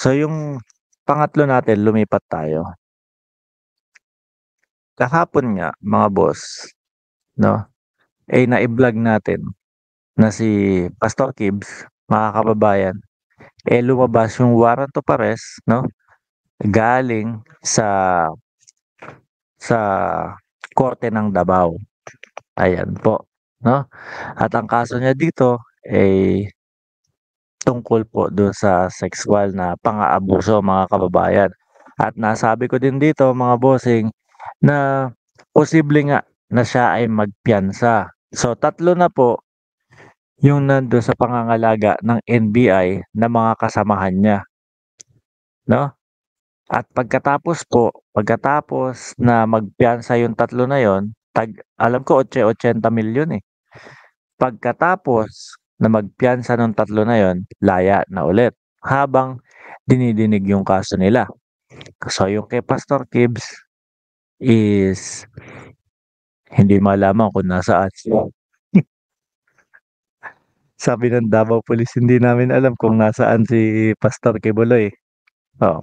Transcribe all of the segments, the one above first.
So yung pangatlo natin lumipat tayo. Kahapon nga mga boss 'no, eh, nai-vlog natin na si Pastor Kibs, mga kababayan, eh, lumabas yung warrant of arrest 'no, galing sa korte ng Davao, ayan po 'no. At ang kaso niya dito, eh, tungkol po dun sa sexual na pang-aabuso mga kababayan. At nasabi ko din dito mga bossing na posible nga na siya ay magpiyansa. So tatlo na po yung nandun sa pangangalaga ng NBI na mga kasamahan niya 'no. At pagkatapos na magpiyansa yung tatlo na yon, alam ko 80 milyon eh. Pagkatapos na magpiyansa nung tatlo na yon, laya na ulit habang dinidinig yung kaso nila. So yung kay Pastor Kibs is hindi malaman kung nasaan siya. Sabi ng Davao Police, "Hindi namin alam kung nasaan si Pastor Kibuloy." Oo.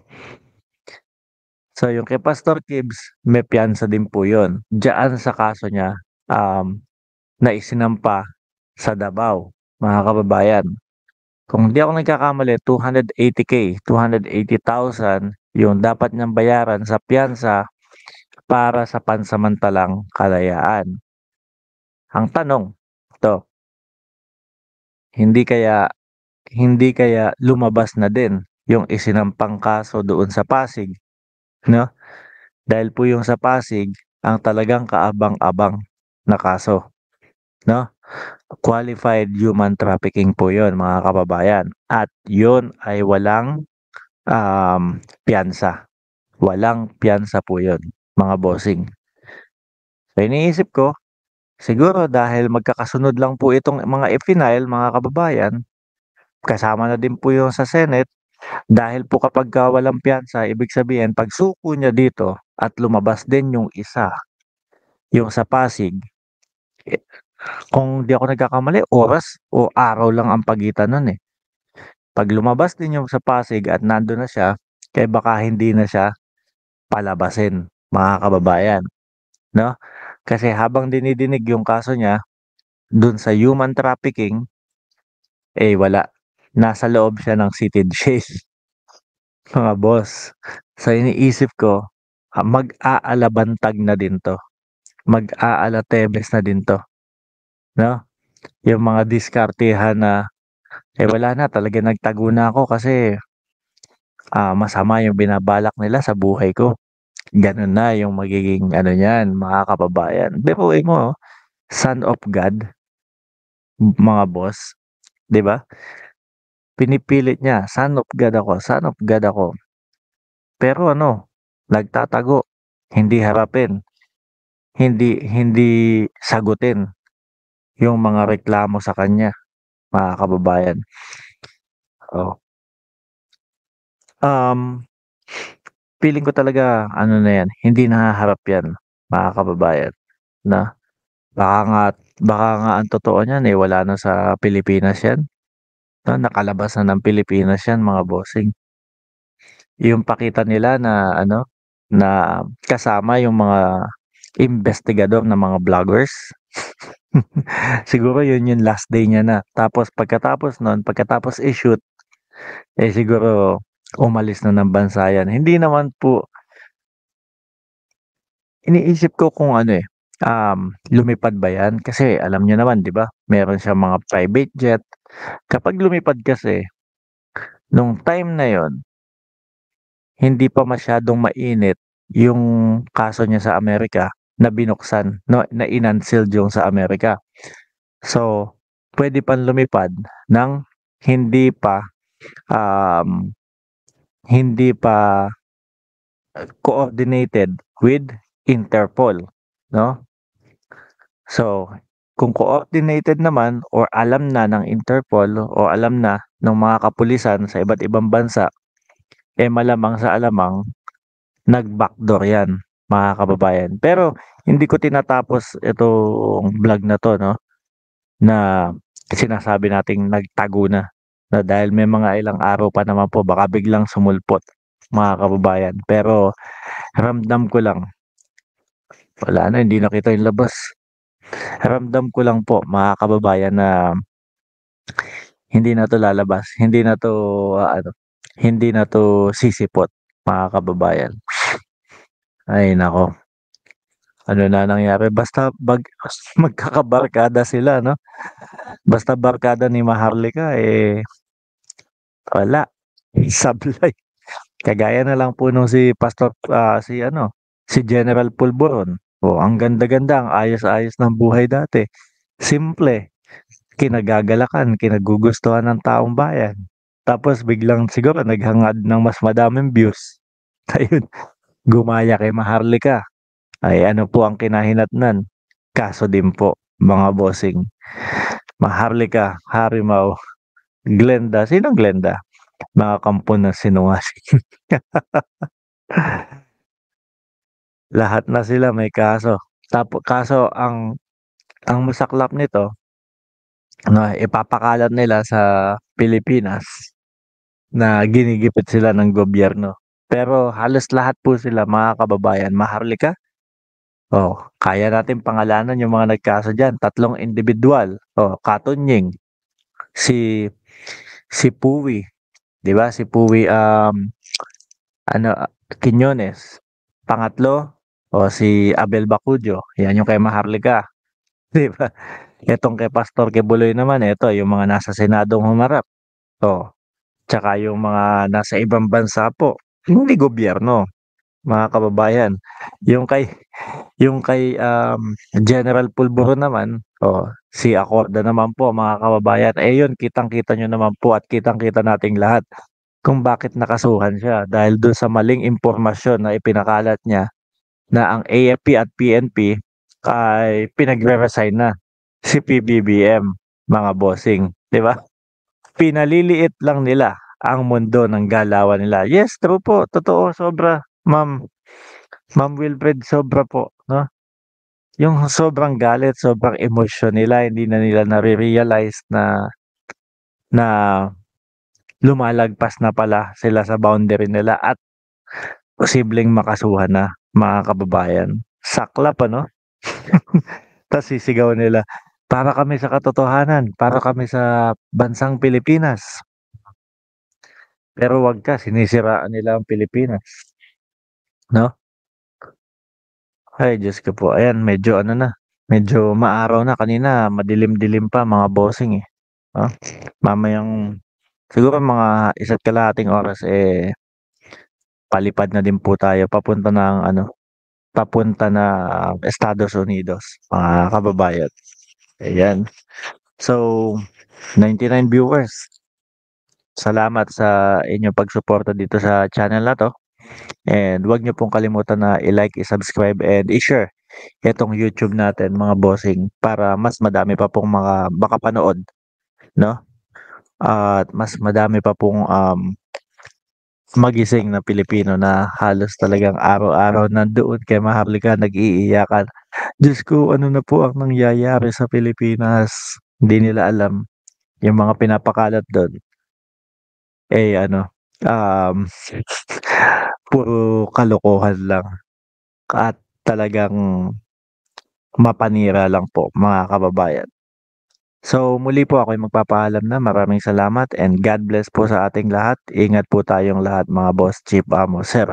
So yung kay Pastor Kibs, may piyansa din po yun, diyaan sa kaso niya, na isinampa sa Davao, mga kababayan. Kung di ako nagkakamali 280K, 280,000 yung dapat niyang bayaran sa piyansa para sa pansamantalang kalayaan. Ang tanong, 'to, hindi kaya hindi kaya lumabas na din yung isinampang kaso doon sa Pasig, 'no? Dahil po yung sa Pasig ang talagang kaabang-abang na kaso, 'no? Qualified human trafficking po yun mga kababayan at yun ay piyansa. Walang piyansa po yun mga bossing. So iniisip ko, siguro dahil magkakasunod lang po itong mga ipinail mga kababayan, kasama na din po yung sa Senate, dahil po kapagka walang piyansa ibig sabihin pagsuko niya dito at lumabas din yung isa, yung sa Pasig, eh, kung di ako nagkakamali oras o araw lang ang pagitan nun, eh. 'Pag lumabas din yung sa Pasig at nandun na siya, eh, baka hindi na siya palabasin mga kababayan, 'no? Kasi habang dinidinig yung kaso niya dun sa human trafficking, eh, wala, nasa loob siya ng city jail mga boss. So iniisip ko, mag-aalabantag na din 'to, mag-aalatebes na din 'to, 'no? Yung mga diskartehan na, eh, wala na talagang nagtago na ako kasi, masama yung binabalak nila sa buhay ko. Ganun na yung magiging ano niyan mga kababayan. Biruin mo, son of God, mga boss, 'di ba? Pinipilit niya, son of God ako, son of God ako. Pero ano, nagtatago, hindi harapin, hindi hindi sagutin yung mga reklamo sa kanya, mga kababayan. Oh, um, feeling ko talaga ano na 'yan, hindi nahaharap 'yan, mga kababayan, na baka nga baka nga ang totoo niyan, eh, wala na sa Pilipinas 'yan, 'no, nakalabas na ng Pilipinas 'yan, mga bossing. Yung pakita nila na ano, na kasama yung mga investigador na mga vloggers. Siguro yun yung last day niya na. Tapos pagkatapos nun, pagkatapos i-shoot, eh, siguro umalis na ng bansa yan. Hindi naman po iniisip ko kung ano, eh, lumipad ba yan? Kasi alam niyo naman 'di ba, meron siyang mga private jet. Kapag lumipad kasi, nung time na yon hindi pa masyadong mainit yung kaso niya sa Amerika na binuksan 'no, na in-unsealed yung sa Amerika. So, puwede pang lumipad ng hindi pa, um, hindi pa coordinated with Interpol 'no. So, kung coordinated naman or alam na ng Interpol o alam na ng mga kapulisan sa iba't ibang bansa, eh, malamang sa alamang nag-backdoor 'yan, mga kababayan. Pero hindi ko tinatapos itong vlog na 'to 'no, na sinasabi nating nagtago na. na dahil may mga ilang araw pa naman po baka biglang sumulpot, mga kababayan. Pero ramdam ko lang, wala na, hindi na kita yung labas. Ramdam ko lang po, mga kababayan, na hindi na 'to lalabas, hindi na 'to sisipot, mga kababayan. Ay naku, ano na nangyari basta magkakabarkada sila 'no, basta barkada ni Maharlika, eh, wala, sablay. Kagaya na lang po nung si ano, si General Pulboron. Oh, ang ganda-ganda, ang ayos-ayos ng buhay dati. Simple, kinagagalakan, kinagugustuhan ng taong bayan. Tapos biglang siguro naghangad ng mas madaming views. Ayun, gumaya kay Maharlika. Ay ano po ang kinahinatnan? Kaso din po, mga bossing. Maharlika, Harimau, Glenda. Sinong Glenda? Mga kampo na sinungaling. Lahat na sila may kaso. Kaso ang masaklap nito, ano, ipapakalat nila sa Pilipinas na ginigipit sila ng gobyerno. Pero halos lahat po sila, mga kababayan, Maharlika, oh, kaya natin pangalanan yung mga nagkaso diyan, 3 individual. Oh, Katunying, si si Puwi, 'di ba? Si Puwi, ano, Quiñones. Pangatlo, oh, si Abel Bacudio, 'yan yung kay Maharlika, 'di ba? Etong kay Pastor Quebuloy naman, eto yung mga nasa senadong humarap. Oh, tsaka yung mga nasa ibang bansa po, hindi gobyerno, mga kababayan. Yung kay General Pulburo naman, oh, si Acorda naman po, mga kababayan, eh, yun kitang-kita niyo naman po at kitang-kita nating lahat kung bakit nakasuhan siya dahil dun sa maling impormasyon na ipinakalat niya na ang AFP at PNP ay pinagre-resign na si PBBM, mga bossing, 'di ba? Pinaliliit lang nila ang mundo ng galawan nila. Yes, true po, totoo, sobra, Ma'am Wilfred, sobra po, 'no? Yung sobrang galit, sobrang emosyon nila, hindi na nila nare-realize na na lumalagpas na pala sila sa boundary nila at posibleng makasuhan na, mga kababayan. Saklap ano? Tas sisigawan nila, "Para kami sa katotohanan, para kami sa bansang Pilipinas." Pero wag ka, sinisiraan nila ang Pilipinas, 'no? Ay Diyos ko po, ayan medyo ano na, medyo maaraw na, kanina madilim-dilim pa, mga bossing, eh, 'no? Mamayang siguro mga 1.5 oras, eh, palipad na din po tayo papunta ng Estados Unidos, mga kababayan, ayan. So, 99 viewers, salamat sa inyong pagsuporta dito sa channel na 'to, and 'wag niyo pong kalimutan na i-like, i-subscribe, and i-share itong YouTube natin, mga bossing, para mas madami pa pong mga makapanood, 'no, at mas madami pa pong, magising na Pilipino na halos talagang araw-araw nandoon kay Maharlika nag-iiyakan. Diyos ko, ano na po ang nangyayari sa Pilipinas? Hindi nila alam yung mga pinapakalat dun, eh, ano, um, puro kalokohan lang at talagang mapanira lang po, mga kababayan. So, muli po ako'y magpapaalam na. Maraming salamat and God bless po sa ating lahat. Ingat po tayong lahat, mga boss, chief, amo, sir.